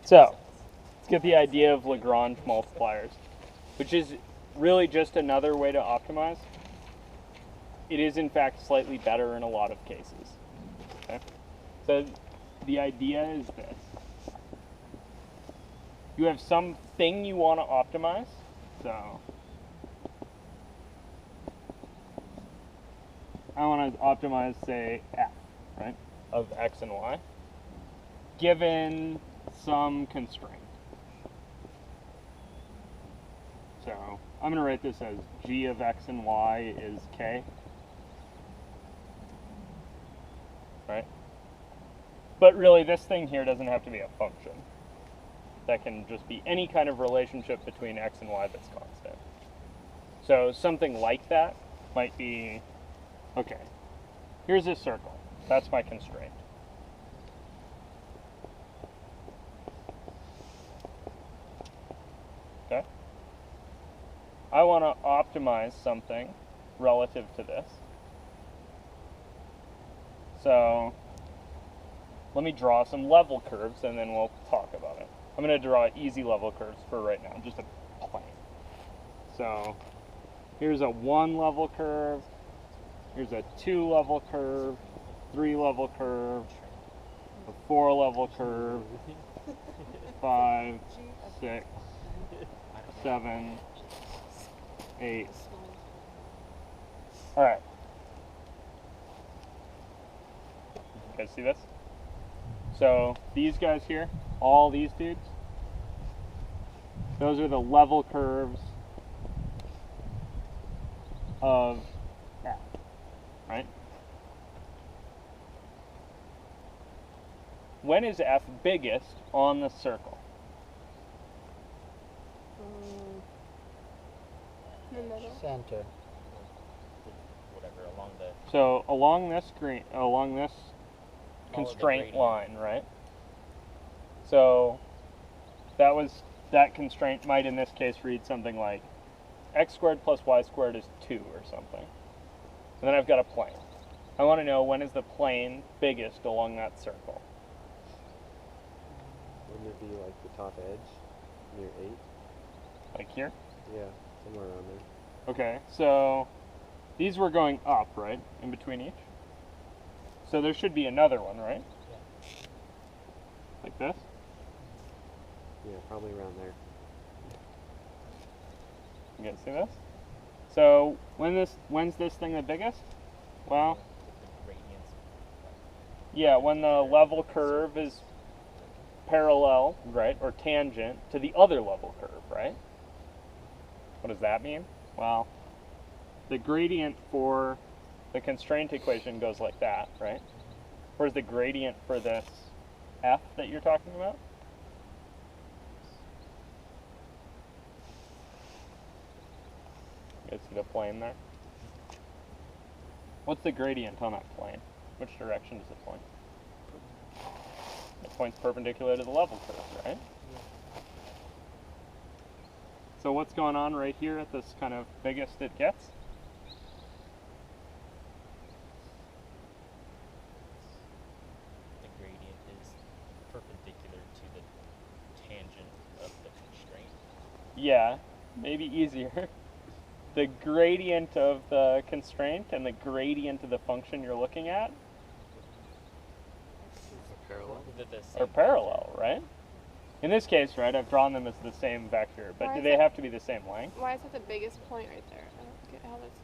So, let's get the idea of Lagrange multipliers, which is really just another way to optimize. It is in fact slightly better in a lot of cases. Okay? So the idea is this. You have something you want to optimize. So I want to optimize, say, f, right, of x and y, given some constraint. So I'm going to write this as g of x and y is k. Right? But really, this thing here doesn't have to be a function. That can just be any kind of relationship between x and y that's constant. So something like that might be, okay, here's a circle. That's my constraint. Okay? I want to optimize something relative to this. So let me draw some level curves and then we'll talk about it. I'm going to draw easy level curves for right now, just a plane. So here's a 1 level curve, here's a 2 level curve, 3 level curve, a 4 level curve, 5, 6, 7, 8. All right. You guys see this? So these guys here, all these dudes, those are the level curves of f, right? When is f biggest on the circle? The middle. Center. Whatever, along the... So along this constraint line, right? So that constraint might in this case read something like x squared plus y squared is 2 or something. And then I've got a plane. I want to know when is the plane biggest along that circle. Wouldn't it be like the top edge near 8? Like here? Yeah, somewhere around there. Okay, so these were going up, right? In between each? So there should be another one, right? Yeah. Like this? Yeah, probably around there. You guys see this? So when's this thing the biggest? Well, The gradients. yeah, when the level curve is parallel, right, or tangent to the other level curve, right? What does that mean? Well, the gradient for the constraint equation goes like that, right? Where's the gradient for this f that you're talking about? You guys see the plane there? What's the gradient on that plane? Which direction does it point? It points perpendicular to the level curve, right? So what's going on right here at this kind of biggest it gets? The gradient is perpendicular to the tangent of the constraint. Yeah, maybe easier. The gradient of the constraint and the gradient of the function you're looking at Parallel? are parallel, right? In this case, right, I've drawn them as the same vector, but Why do is they it- have to be the same length? Why is that the biggest point right there? I don't get how that's.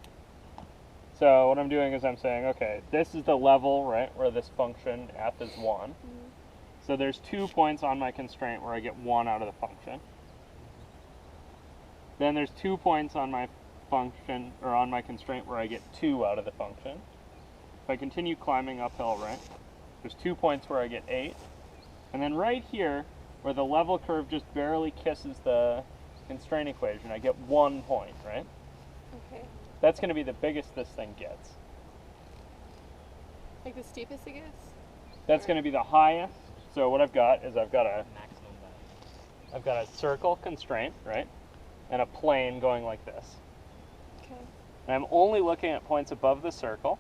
So what I'm doing is I'm saying, okay, this is the level, right, where this function f is 1. So there's 2 points on my constraint where I get 1 out of the function. Then there's 2 points on my function, or on my constraint where I get 2 out of the function. If I continue climbing uphill, right, there's 2 points where I get 8. And then right here, where the level curve just barely kisses the constraint equation, I get 1 point, right? Okay. That's going to be the biggest this thing gets. Like the steepest it gets? That's going to be the highest. So what I've got is I've got a Maximum value. I've got a circle constraint, right? And a plane going like this. Okay. And I'm only looking at points above the circle.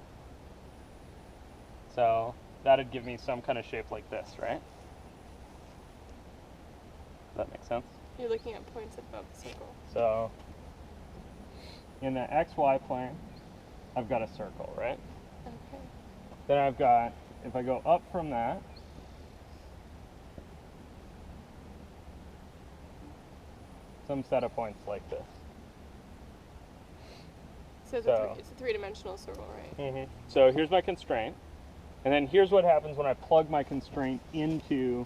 So that'd give me some kind of shape like this, right? That makes sense. You're looking at points above the circle. So in the XY plane, I've got a circle, right? Okay. Then I've got, if I go up from that, some set of points like this. So it's, So- it's a three-dimensional circle, right? So here's my constraint, and then here's what happens when I plug my constraint into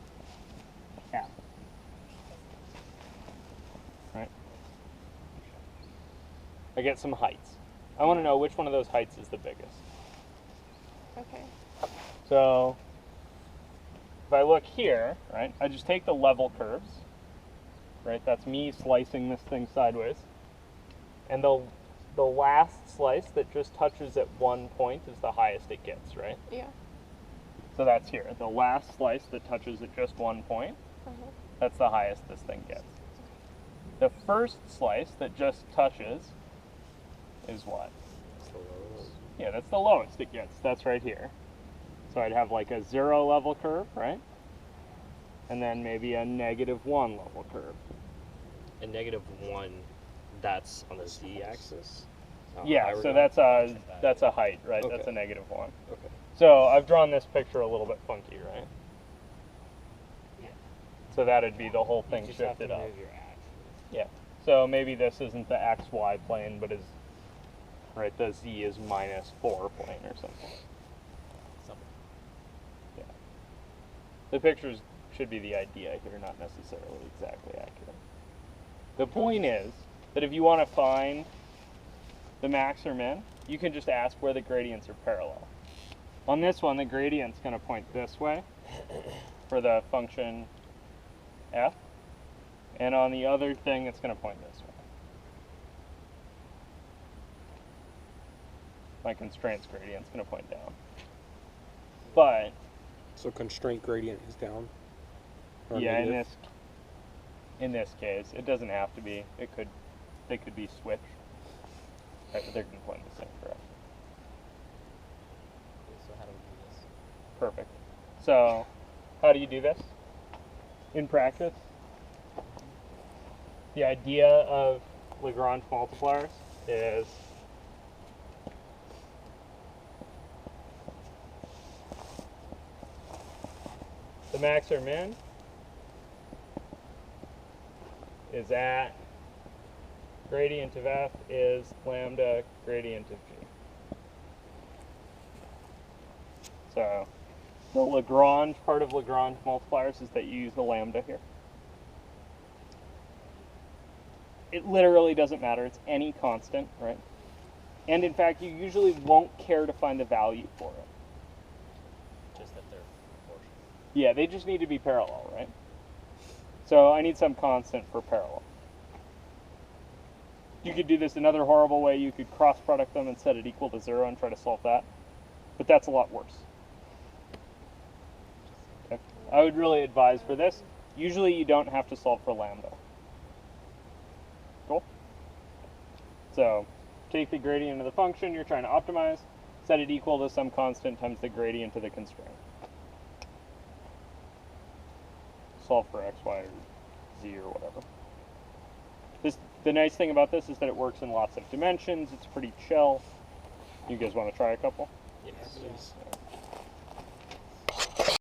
F. Right? I get some heights. I want to know which one of those heights is the biggest. Okay. So if I look here, right, I just take the level curves, right? That's me slicing this thing sideways. And the last slice that just touches at one point is the highest it gets, right? Yeah. So that's here. The last slice that touches at just one point, Uh-huh. that's the highest this thing gets. The first slice that just touches is what? It's the lowest. Yeah, that's the lowest it gets. That's right here. So I'd have like a 0 level curve, right? And then maybe a -1 level curve. And -1, that's on the z-axis? Yeah, so that's a height, right? Okay. That's a -1. Okay. So I've drawn this picture a little bit funky, right? Yeah. So that'd be the whole You thing just have shifted to up. move your axis. Yeah. So maybe this isn't the XY plane, but is, right, the Z is -4 plane or something. Something. Yeah. The pictures should be the idea here, not necessarily exactly accurate. The point is that if you want to find the max or min, you can just ask where the gradients are parallel. On this one, the gradient's going to point this way for the function f, and on the other thing, it's going to point this way. My constraints gradient's going to point down. But So constraint gradient is down? Or yeah, negative? in this case, it doesn't have to be. They could be switched. Right, but they're going to point in the same direction. So how do we do this? Perfect. So, how do you do this? In practice, the idea of Lagrange multipliers is the max or min is at gradient of f is lambda gradient of g. So the Lagrange part of Lagrange multipliers is that you use the lambda here. It literally doesn't matter. It's any constant, right? And in fact, you usually won't care to find the value for it. Just that they're proportional. Yeah, they just need to be parallel, right? So I need some constant for parallel. You could do this another horrible way. You could cross product them and set it equal to 0 and try to solve that. But that's a lot worse. Okay. I would really advise for this, usually you don't have to solve for lambda. Cool? So take the gradient of the function you're trying to optimize, set it equal to some constant times the gradient of the constraint. Solve for x, y, or z, or whatever. The nice thing about this is that it works in lots of dimensions. It's pretty chill. You guys want to try a couple? Yes. Yeah.